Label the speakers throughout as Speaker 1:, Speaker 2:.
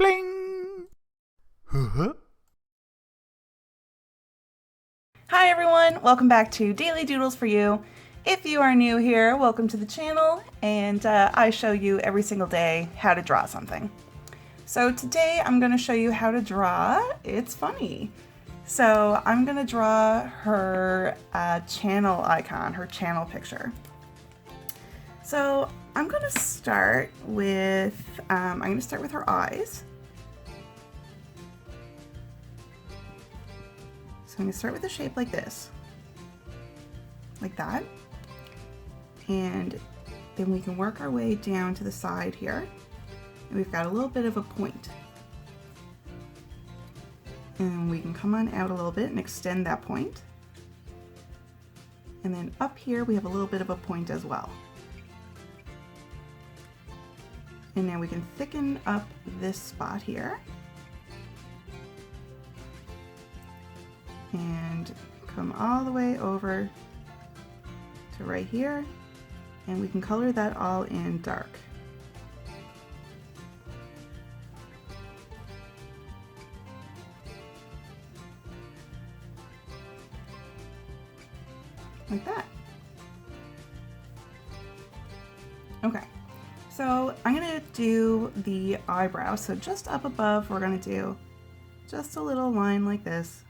Speaker 1: Bling! Huh?
Speaker 2: Hi everyone, welcome back to Daily Doodles for You. If you are new here, welcome to the channel, and I show you every single day how to draw something. So today I'm going to show you how to draw ItsFunneh. So I'm going to draw her channel icon, her channel picture. So I'm going to start with her eyes. So I'm going to start with a shape like this, like that, and then we can work our way down to the side here, and we've got a little bit of a point. And we can come on out a little bit and extend that point. And then up here we have a little bit of a point as well. And now we can thicken up this spot here. And come all the way over to right here, and we can color that all in dark. Like that. Okay, so I'm gonna do the eyebrow. So just up above, we're gonna do just a little line like this.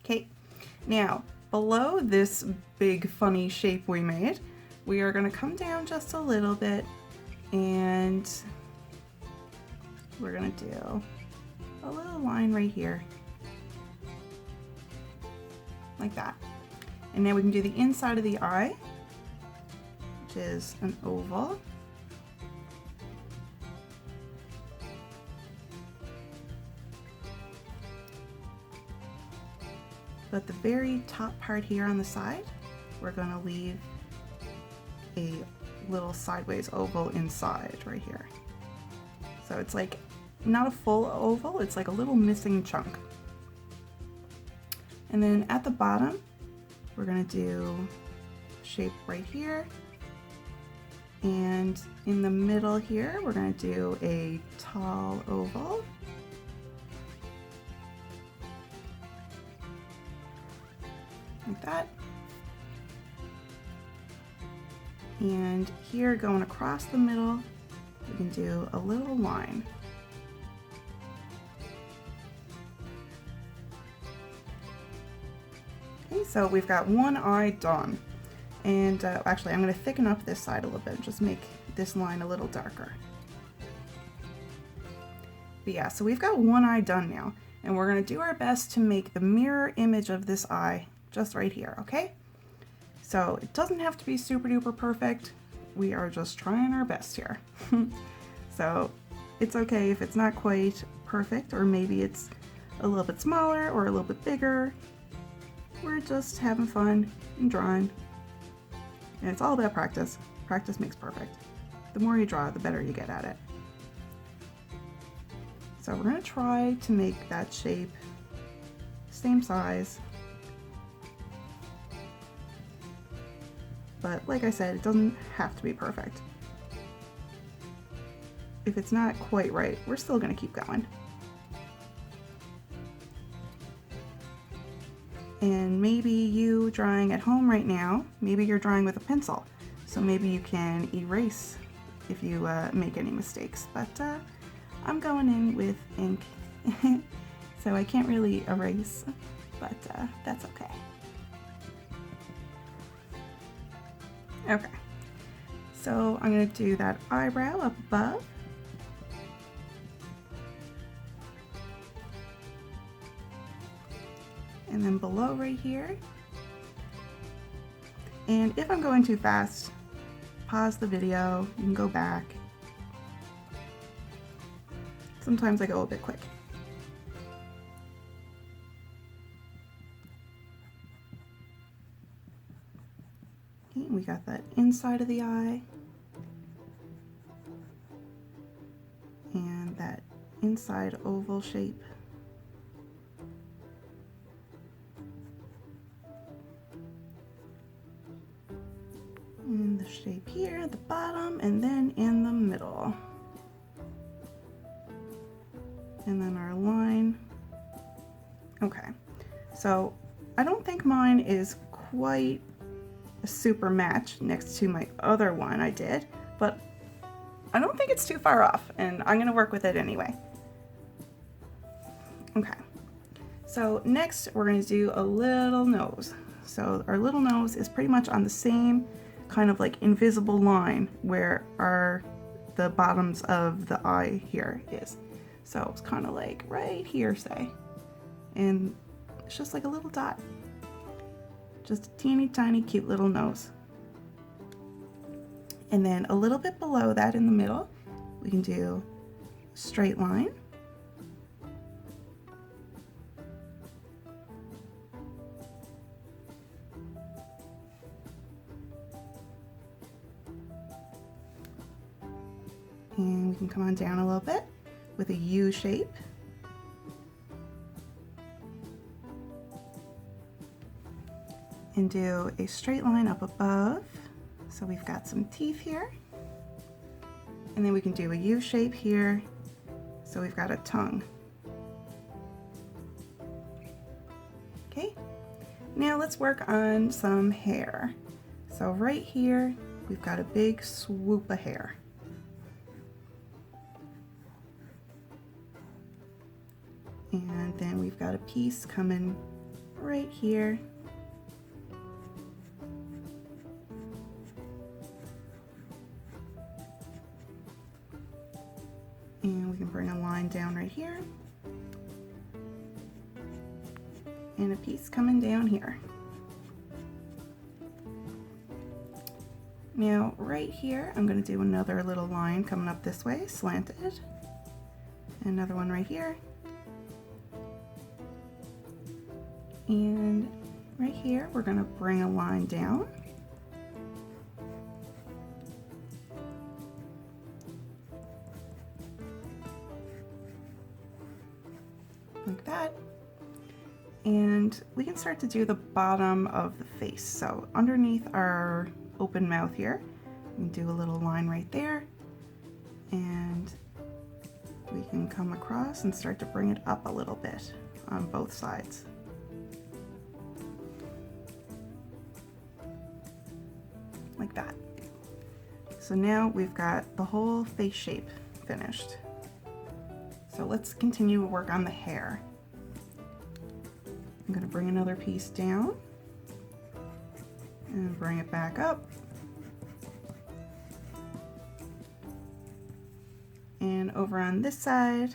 Speaker 2: Okay, now below this big funny shape we made, we are going to come down just a little bit, and we're going to do a little line right here, like that. And now we can do the inside of the eye, which is an oval. But the very top part here on the side, we're going to leave a little sideways oval inside right here. So it's like not a full oval, it's like a little missing chunk. And then at the bottom, we're going to do shape right here. And in the middle here, we're going to do a tall oval. Like that. And here, going across the middle, we can do a little line. Okay, so we've got one eye done. And actually, I'm going to thicken up this side a little bit, just make this line a little darker. But yeah, so we've got one eye done now, and we're going to do our best to make the mirror image of this eye just right here, okay? So it doesn't have to be super duper perfect. We are just trying our best here. So it's okay if it's not quite perfect, or maybe it's a little bit smaller or a little bit bigger. We're just having fun and drawing. And it's all about practice. Practice makes perfect. The more you draw, the better you get at it. So we're gonna try to make that shape same size. But like I said, it doesn't have to be perfect. If it's not quite right, we're still gonna keep going. And maybe you drawing at home right now, maybe you're drawing with a pencil. So maybe you can erase if you make any mistakes. But I'm going in with ink, so I can't really erase, but that's okay. Okay, so I'm going to do that eyebrow up above. And then below right here. And if I'm going too fast, pause the video, you can go back. Sometimes I go a bit quick. Okay, we got that inside of the eye. And that inside oval shape. And the shape here at the bottom and then in the middle. And then our line. Okay, so I don't think mine is quite a super match next to my other one I did, but I don't think it's too far off, and I'm gonna work with it anyway. Okay, so next we're gonna do a little nose. So our little nose is pretty much on the same kind of like invisible line where the bottoms of the eye here is. So it's kind of like right here, say, and it's just like a little dot. Just a teeny tiny cute little nose. And then a little bit below that in the middle, we can do a straight line. And we can come on down a little bit with a U shape. And do a straight line up above. So we've got some teeth here. And then we can do a U shape here. So we've got a tongue. Okay, now let's work on some hair. So right here, we've got a big swoop of hair. And then we've got a piece coming right here. And we can bring a line down right here. And a piece coming down here. Now right here, I'm going to do another little line coming up this way, slanted. Another one right here. And right here, we're going to bring a line down. Like that. And we can start to do the bottom of the face. So underneath our open mouth here, we can do a little line right there. And we can come across and start to bring it up a little bit on both sides. Like that. So now we've got the whole face shape finished. So let's continue to work on the hair. I'm going to bring another piece down and bring it back up. And over on this side,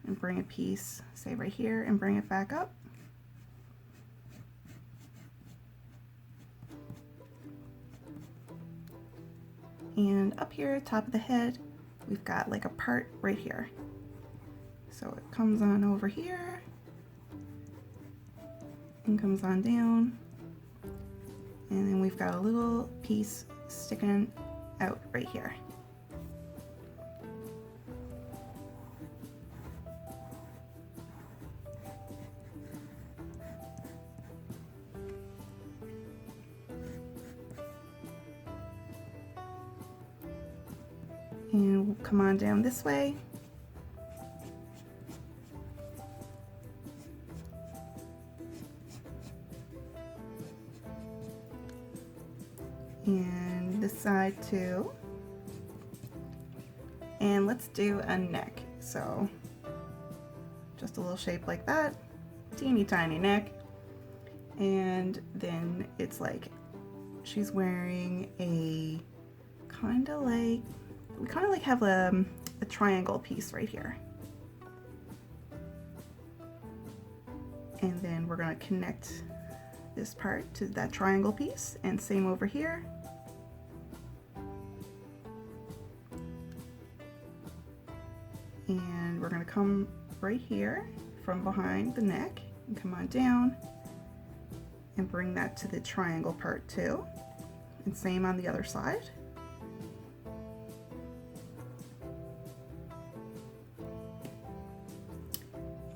Speaker 2: and bring a piece, say right here, and bring it back up. And up here, top of the head, we've got like a part right here. So it comes on over here and comes on down. And then we've got a little piece sticking out right here. And we'll come on down this way. And this side too. And let's do a neck. So just a little shape like that, teeny tiny neck. And then it's like she's wearing a kind of like, we kind of like have a triangle piece right here. And then we're going to connect this part to that triangle piece, and same over here. And we're going to come right here from behind the neck and come on down and bring that to the triangle part too. And same on the other side.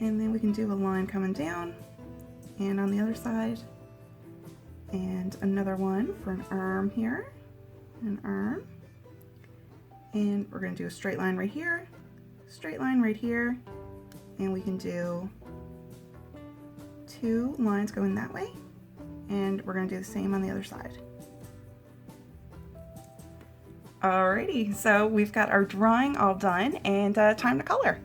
Speaker 2: And then we can do a line coming down and on the other side, and another one for an arm here. an arm. And we're going to do a straight line right here, straight line right here, and we can do 2 lines going that way, and we're going to do the same on the other side. Alrighty, so we've got our drawing all done, and time to color.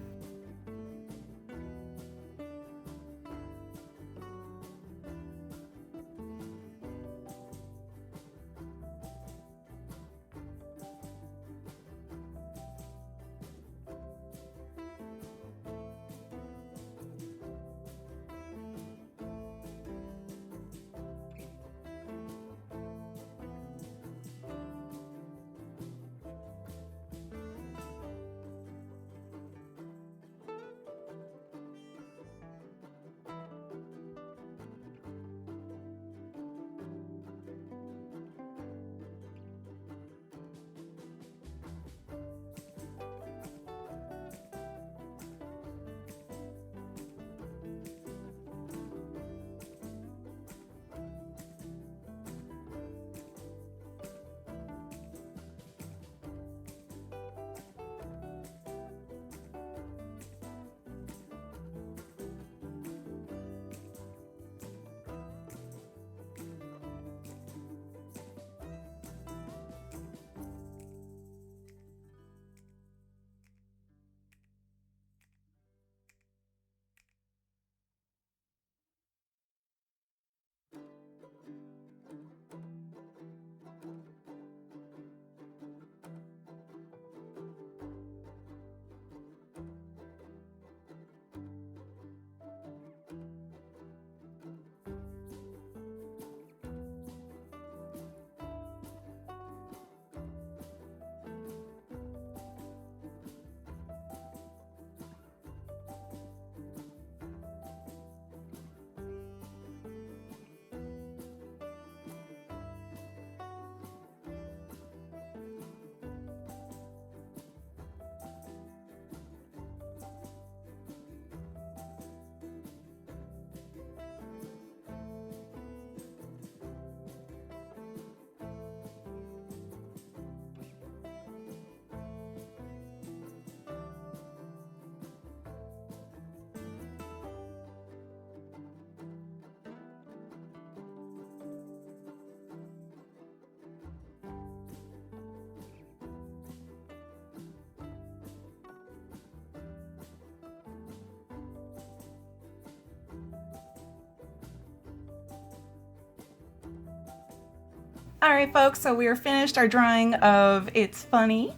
Speaker 2: All right, folks, so we are finished our drawing of It's Funny.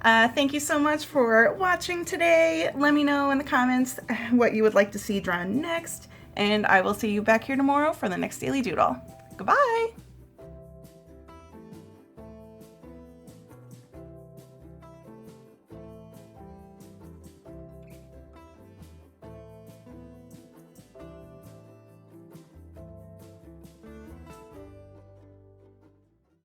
Speaker 2: Thank you so much for watching today. Let me know in the comments what you would like to see drawn next, and I will see you back here tomorrow for the next Daily Doodle. Goodbye!